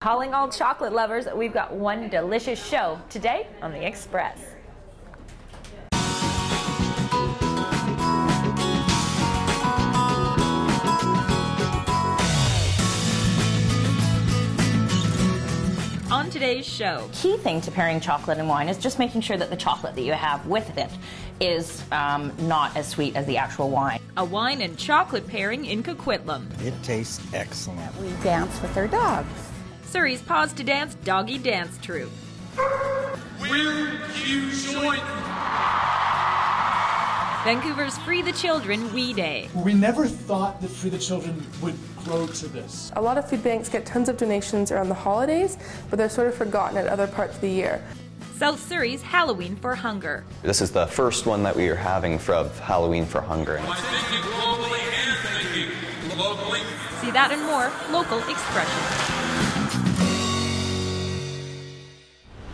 Calling all chocolate lovers, we've got one delicious show today on The Express. On today's show, key thing to pairing chocolate and wine is just making sure that the chocolate that you have with it is not as sweet as the actual wine. A wine and chocolate pairing in Coquitlam. It tastes excellent. We dance with our dogs. Surrey's Pause to Dance Doggy Dance Troupe. Will you join? Vancouver's Free the Children Wee Day. We never thought that Free the Children would grow to this. A lot of food banks get tons of donations around the holidays, but they're sort of forgotten at other parts of the year. South Surrey's Halloween for Hunger. This is the first one that we are having for Halloween for Hunger. By thinking globally and thinking locally. See that and more, local expression.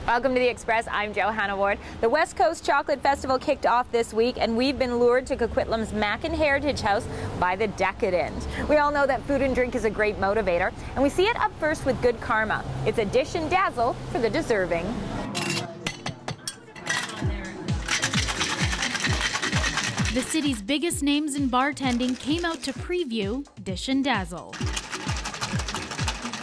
Welcome to The Express. I'm Johanna Ward. The West Coast Chocolate Festival kicked off this week, and we've been lured to Coquitlam's Mackin Heritage House by the decadent. We all know that food and drink is a great motivator, and we see it up first with good karma. It's a dish and dazzle for the deserving. The city's biggest names in bartending came out to preview Dish and Dazzle,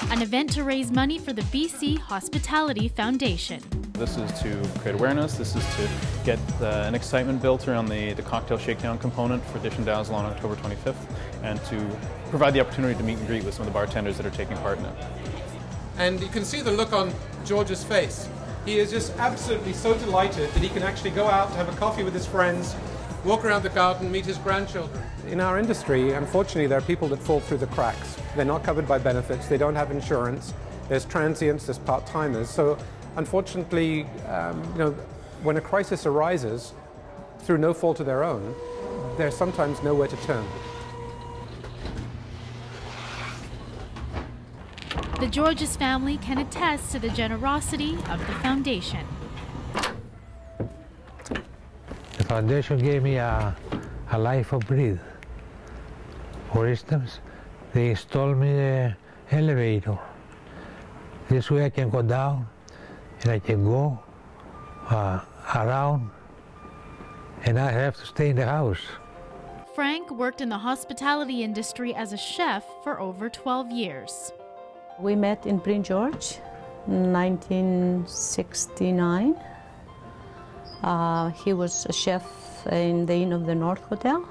an event to raise money for the BC Hospitality Foundation. This is to create awareness, this is to get an excitement built around the cocktail shakedown component for Dish and Dazzle on October 25th, and to provide the opportunity to meet and greet with some of the bartenders that are taking part in it. And you can see the look on George's face. He is just absolutely so delighted that he can actually go out to have a coffee with his friends, walk around the garden, meet his grandchildren. In our industry, unfortunately, there are people that fall through the cracks. They're not covered by benefits, they don't have insurance, there's transients, there's part-timers. So unfortunately, when a crisis arises, through no fault of their own, there's sometimes nowhere to turn. The Georges family can attest to the generosity of the foundation. The foundation gave me a life of breath. For instance, they installed me the elevator. This way I can go down and I can go around and I have to stay in the house. Frank worked in the hospitality industry as a chef for over 12 years. We met in Prince George in 1969. He was a chef in the Inn of the North Hotel,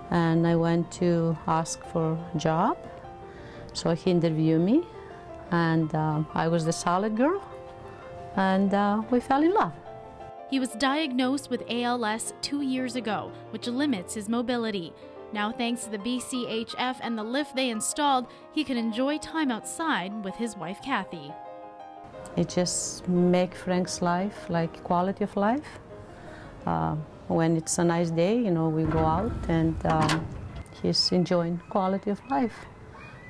and I went to ask for a job. So he interviewed me, and I was the salad girl, and we fell in love. He was diagnosed with ALS 2 years ago, which limits his mobility. Now, thanks to the BCHF and the lift they installed, he can enjoy time outside with his wife, Kathy. It just makes Frank's life like quality of life. When it's a nice day, we go out and he's enjoying quality of life.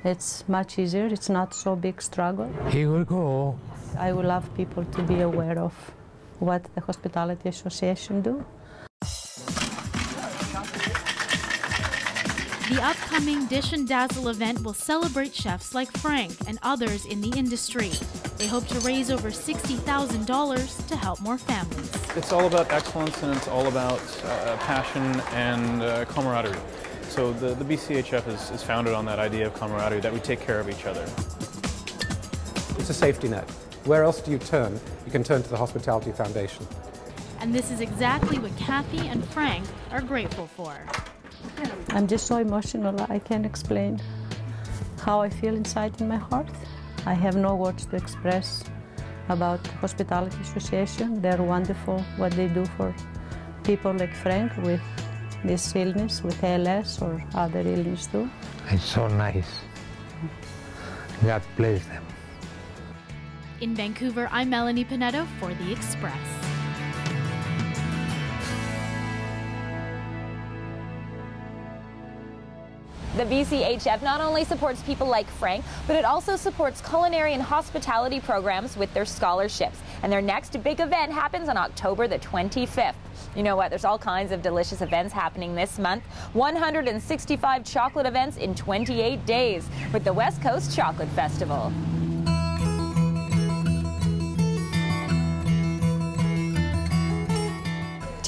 It's much easier, it's not so big struggle. He will go. I would love people to be aware of what the Hospitality Association do. The upcoming Dish and Dazzle event will celebrate chefs like Frank and others in the industry. They hope to raise over $60,000 to help more families. It's all about excellence, and it's all about passion and camaraderie. So the BCHF is founded on that idea of camaraderie, that we take care of each other. It's a safety net. Where else do you turn? You can turn to the Hospitality Foundation. And this is exactly what Kathy and Frank are grateful for. I'm just so emotional, I can't explain how I feel inside in my heart. I have no words to express about the Hospitality Association. They're wonderful what they do for people like Frank with this illness, with ALS or other illness too. It's so nice. God bless them. In Vancouver, I'm Melanie Pinetto for The Express. The BCHF not only supports people like Frank, but it also supports culinary and hospitality programs with their scholarships. And their next big event happens on October the 25th. You know what? There's all kinds of delicious events happening this month. 165 chocolate events in 28 days with the West Coast Chocolate Festival.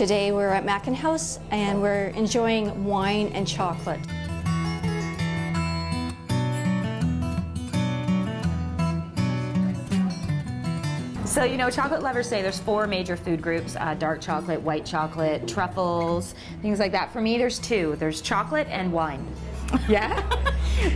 Today we're at Mackin House and we're enjoying wine and chocolate. So, you know, chocolate lovers say there's 4 major food groups, dark chocolate, white chocolate, truffles, things like that. For me, there's 2. There's chocolate and wine. Yeah?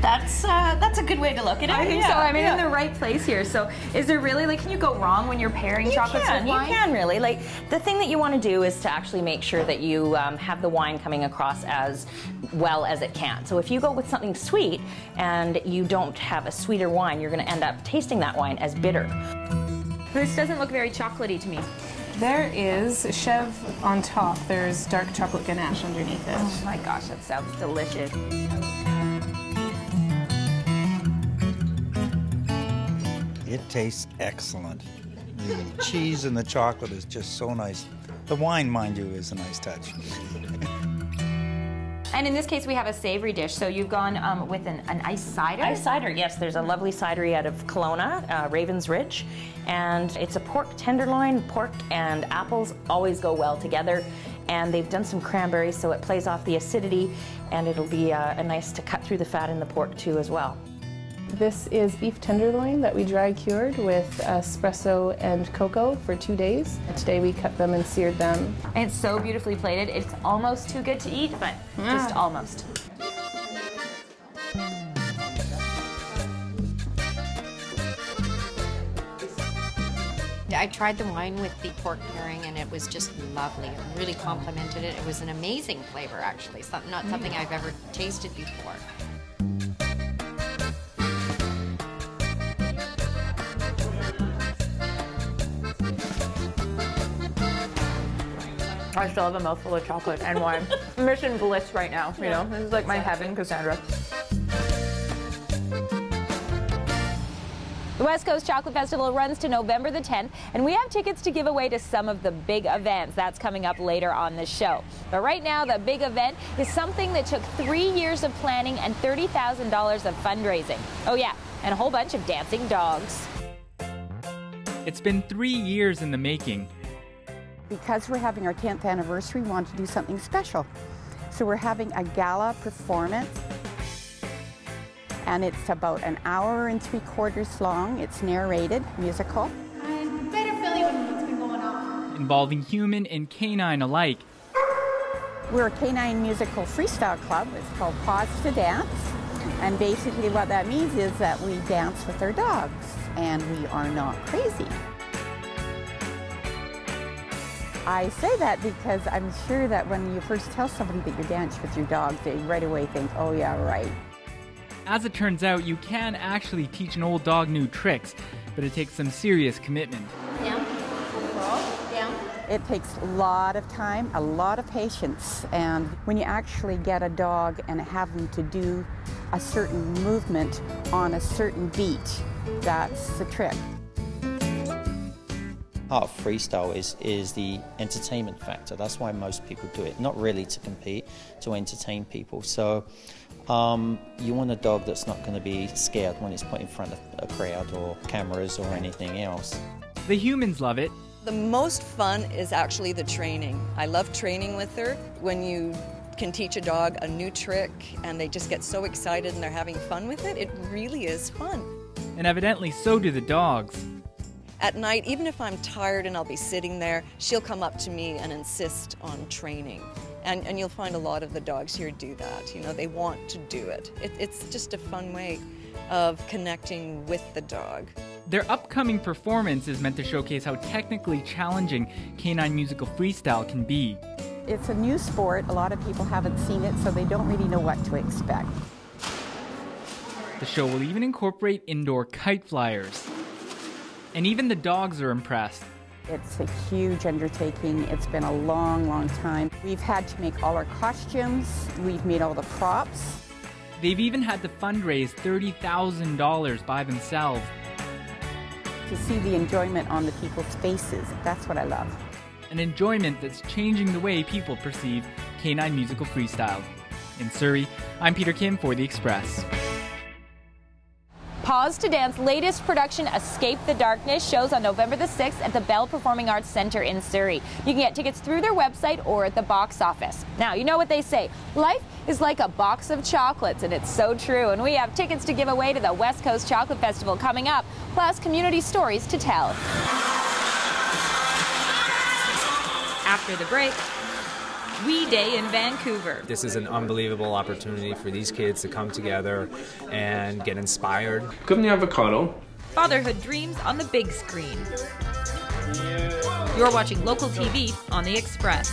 That's a good way to look at it. I think so. I'm in the right place here. So is there really, like, can you go wrong when you're pairing chocolates with wine? You can really. Like, the thing that you want to do is to actually make sure that you have the wine coming across as well as it can. So if you go with something sweet and you don't have a sweeter wine, you're going to end up tasting that wine as bitter. This doesn't look very chocolatey to me. There is Chev on top. There's dark chocolate ganache underneath it. Oh my gosh, that sounds delicious. It tastes excellent. The cheese and the chocolate is just so nice. The wine, mind you, is a nice touch. And in this case, we have a savory dish. So you've gone with an iced cider? Iced cider, yes. There's a lovely cidery out of Kelowna, Ravens Ridge. And it's a pork tenderloin. Pork and apples always go well together. And they've done some cranberries, so it plays off the acidity. And it'll be nice to cut through the fat in the pork, too, as well. This is beef tenderloin that we dry cured with espresso and cocoa for 2 days. Today we cut them and seared them. And it's so beautifully plated. It's almost too good to eat, but just almost. I tried the wine with the pork pairing and it was just lovely. It really complemented it. It was an amazing flavor, actually. Not something I've ever tasted before. I still have a mouthful of chocolate and wine. Mission bliss right now, you know. This is like my heaven, Cassandra. The West Coast Chocolate Festival runs to November the 10th, and we have tickets to give away to some of the big events. That's coming up later on the show. But right now, the big event is something that took 3 years of planning and $30,000 of fundraising. Oh yeah, and a whole bunch of dancing dogs. It's been 3 years in the making. Because we're having our 10th anniversary, we wanted to do something special. So we're having a gala performance, and it's about 1 hour and 3/4 long. It's narrated, musical. I'm better fill you in what's been going on. Involving human and canine alike. We're a canine musical freestyle club. It's called Pause to Dance. And basically what that means is that we dance with our dogs, and we are not crazy. I say that because I'm sure that when you first tell somebody that you dance with your dog, they right away think, oh yeah, right. As it turns out, you can actually teach an old dog new tricks, but it takes some serious commitment. Down, roll, down. It takes a lot of time, a lot of patience, and when you actually get a dog and have them to do a certain movement on a certain beat, that's the trick. Part of freestyle is the entertainment factor. That's why most people do it. Not really to compete, to entertain people. So you want a dog that's not going to be scared when it's put in front of a crowd or cameras or anything else. The humans love it. The most fun is actually the training. I love training with her. When you can teach a dog a new trick and they just get so excited and they're having fun with it, it really is fun. And evidently so do the dogs. At night, even if I'm tired and I'll be sitting there, she'll come up to me and insist on training. And you'll find a lot of the dogs here do that. You know, they want to do it. It's just a fun way of connecting with the dog. Their upcoming performance is meant to showcase how technically challenging canine musical freestyle can be. It's a new sport. A lot of people haven't seen it, so they don't really know what to expect. The show will even incorporate indoor kite flyers. And even the dogs are impressed. It's a huge undertaking. It's been a long, long time. We've had to make all our costumes. We've made all the props. They've even had to fundraise $30,000 by themselves. To see the enjoyment on the people's faces, that's what I love. An enjoyment that's changing the way people perceive canine musical freestyle. In Surrey, I'm Peter Kim for The Express. Pause to Dance latest production, Escape the Darkness, shows on November the 6th at the Bell Performing Arts Centre in Surrey. You can get tickets through their website or at the box office. Now, you know what they say, life is like a box of chocolates, and it's so true. And we have tickets to give away to the West Coast Chocolate Festival coming up, plus community stories to tell. After the break, We Day in Vancouver. This is an unbelievable opportunity for these kids to come together and get inspired. Coconut avocado. Fatherhood dreams on the big screen. You're watching local TV on the Express.